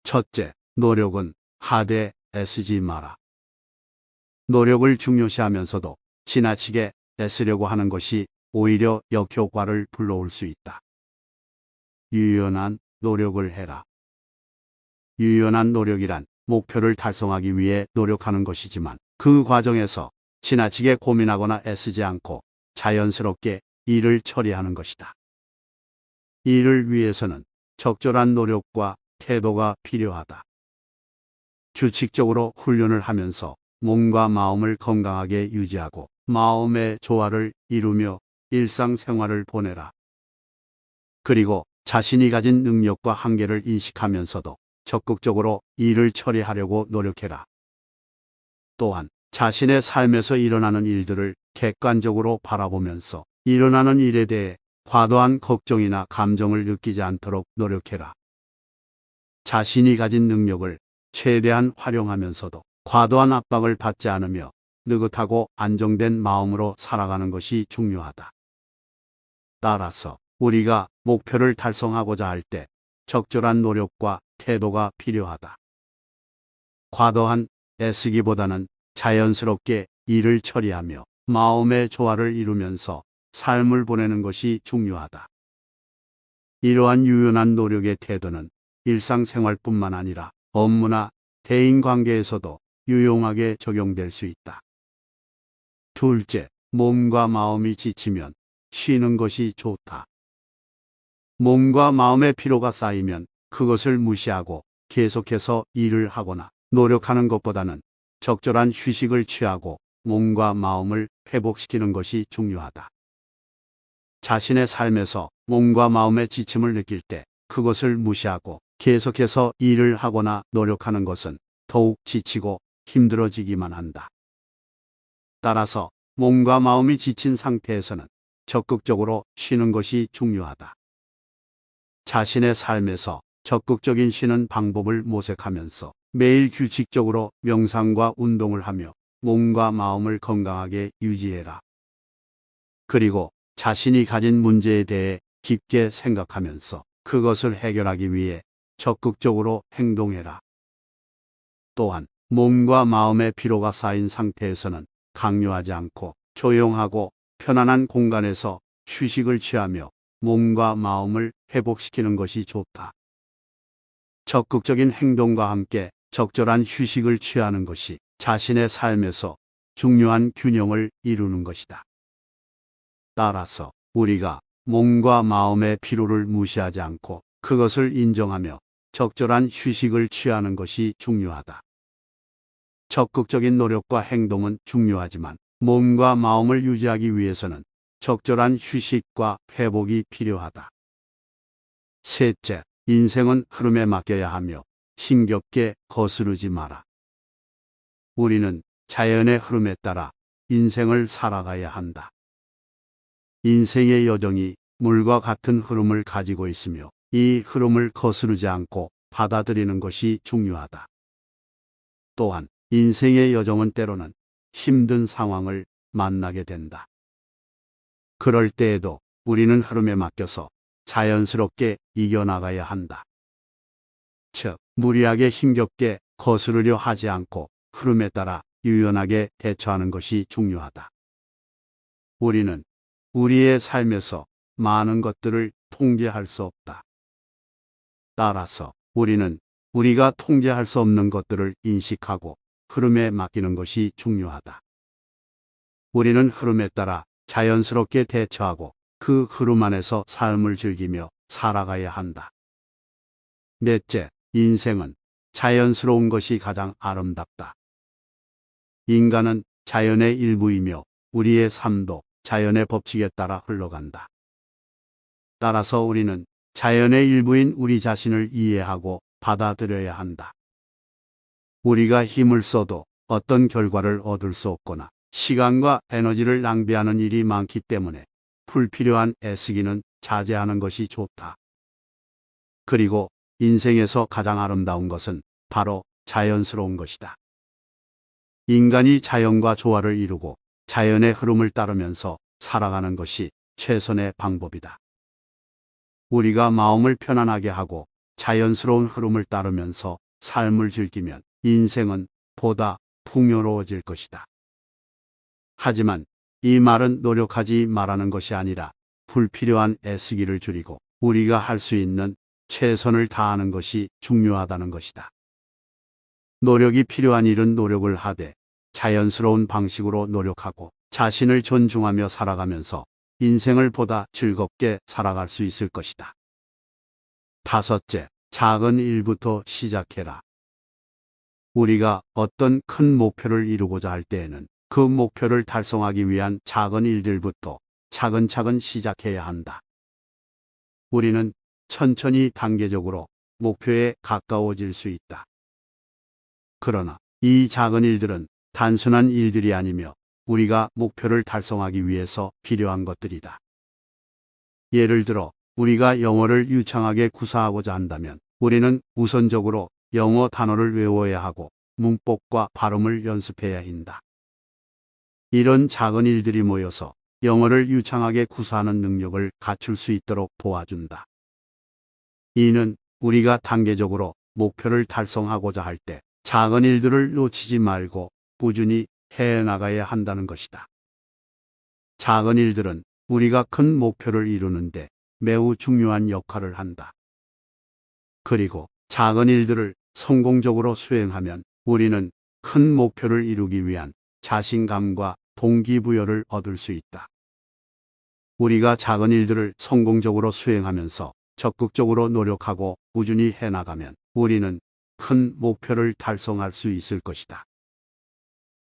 첫째, 노력은 하되 애쓰지 마라. 노력을 중요시하면서도 지나치게 애쓰려고 하는 것이 오히려 역효과를 불러올 수 있다. 유연한 노력을 해라. 유연한 노력이란 목표를 달성하기 위해 노력하는 것이지만 그 과정에서 지나치게 고민하거나 애쓰지 않고 자연스럽게 일을 처리하는 것이다. 이를 위해서는 적절한 노력과 태도가 필요하다. 규칙적으로 훈련을 하면서 몸과 마음을 건강하게 유지하고 마음의 조화를 이루며 일상생활을 보내라. 그리고 자신이 가진 능력과 한계를 인식하면서도 적극적으로 일을 처리하려고 노력해라. 또한 자신의 삶에서 일어나는 일들을 객관적으로 바라보면서 일어나는 일에 대해 과도한 걱정이나 감정을 느끼지 않도록 노력해라. 자신이 가진 능력을 최대한 활용하면서도 과도한 압박을 받지 않으며 느긋하고 안정된 마음으로 살아가는 것이 중요하다. 따라서 우리가 목표를 달성하고자 할 때 적절한 노력과 태도가 필요하다. 과도한 애쓰기보다는 자연스럽게 일을 처리하며 마음의 조화를 이루면서 삶을 보내는 것이 중요하다. 이러한 유연한 노력의 태도는 일상생활뿐만 아니라 업무나 대인관계에서도 유용하게 적용될 수 있다. 둘째, 몸과 마음이 지치면 쉬는 것이 좋다. 몸과 마음의 피로가 쌓이면 그것을 무시하고 계속해서 일을 하거나 노력하는 것보다는 적절한 휴식을 취하고 몸과 마음을 회복시키는 것이 중요하다. 자신의 삶에서 몸과 마음의 지침을 느낄 때 그것을 무시하고 계속해서 일을 하거나 노력하는 것은 더욱 지치고 힘들어지기만 한다. 따라서 몸과 마음이 지친 상태에서는 적극적으로 쉬는 것이 중요하다. 자신의 삶에서 적극적인 쉬는 방법을 모색하면서 매일 규칙적으로 명상과 운동을 하며 몸과 마음을 건강하게 유지해라. 그리고 자신이 가진 문제에 대해 깊게 생각하면서 그것을 해결하기 위해 적극적으로 행동해라. 또한 몸과 마음의 피로가 쌓인 상태에서는 강요하지 않고 조용하고 편안한 공간에서 휴식을 취하며 몸과 마음을 회복시키는 것이 좋다. 적극적인 행동과 함께 적절한 휴식을 취하는 것이 자신의 삶에서 중요한 균형을 이루는 것이다. 따라서 우리가 몸과 마음의 피로를 무시하지 않고 그것을 인정하며 적절한 휴식을 취하는 것이 중요하다. 적극적인 노력과 행동은 중요하지만 몸과 마음을 유지하기 위해서는 적절한 휴식과 회복이 필요하다. 셋째, 인생은 흐름에 맡겨야 하며 힘겹게 거스르지 마라. 우리는 자연의 흐름에 따라 인생을 살아가야 한다. 인생의 여정이 물과 같은 흐름을 가지고 있으며 이 흐름을 거스르지 않고 받아들이는 것이 중요하다. 또한 인생의 여정은 때로는 힘든 상황을 만나게 된다. 그럴 때에도 우리는 흐름에 맡겨서 자연스럽게 이겨나가야 한다. 즉, 무리하게 힘겹게 거스르려 하지 않고 흐름에 따라 유연하게 대처하는 것이 중요하다. 우리는 우리의 삶에서 많은 것들을 통제할 수 없다. 따라서 우리는 우리가 통제할 수 없는 것들을 인식하고 흐름에 맡기는 것이 중요하다. 우리는 흐름에 따라 자연스럽게 대처하고 그 흐름 안에서 삶을 즐기며 살아가야 한다. 넷째, 인생은 자연스러운 것이 가장 아름답다. 인간은 자연의 일부이며 우리의 삶도 자연의 법칙에 따라 흘러간다. 따라서 우리는 자연의 일부인 우리 자신을 이해하고 받아들여야 한다. 우리가 힘을 써도 어떤 결과를 얻을 수 없거나 시간과 에너지를 낭비하는 일이 많기 때문에 불필요한 애쓰기는 자제하는 것이 좋다. 그리고 인생에서 가장 아름다운 것은 바로 자연스러운 것이다. 인간이 자연과 조화를 이루고 자연의 흐름을 따르면서 살아가는 것이 최선의 방법이다. 우리가 마음을 편안하게 하고 자연스러운 흐름을 따르면서 삶을 즐기면 인생은 보다 풍요로워질 것이다. 하지만 이 말은 노력하지 말라는 것이 아니라 불필요한 애쓰기를 줄이고 우리가 할 수 있는 최선을 다하는 것이 중요하다는 것이다. 노력이 필요한 일은 노력을 하되 자연스러운 방식으로 노력하고 자신을 존중하며 살아가면서 인생을 보다 즐겁게 살아갈 수 있을 것이다. 다섯째, 작은 일부터 시작해라. 우리가 어떤 큰 목표를 이루고자 할 때에는 그 목표를 달성하기 위한 작은 일들부터 차근차근 시작해야 한다. 우리는 천천히 단계적으로 목표에 가까워질 수 있다. 그러나 이 작은 일들은 단순한 일들이 아니며 우리가 목표를 달성하기 위해서 필요한 것들이다. 예를 들어 우리가 영어를 유창하게 구사하고자 한다면 우리는 우선적으로 영어 단어를 외워야 하고 문법과 발음을 연습해야 한다. 이런 작은 일들이 모여서 영어를 유창하게 구사하는 능력을 갖출 수 있도록 도와준다. 이는 우리가 단계적으로 목표를 달성하고자 할 때 작은 일들을 놓치지 말고 꾸준히 해나가야 한다는 것이다. 작은 일들은 우리가 큰 목표를 이루는데 매우 중요한 역할을 한다. 그리고 작은 일들을 성공적으로 수행하면 우리는 큰 목표를 이루기 위한 자신감과 동기부여를 얻을 수 있다. 우리가 작은 일들을 성공적으로 수행하면서 적극적으로 노력하고 꾸준히 해나가면 우리는 큰 목표를 달성할 수 있을 것이다.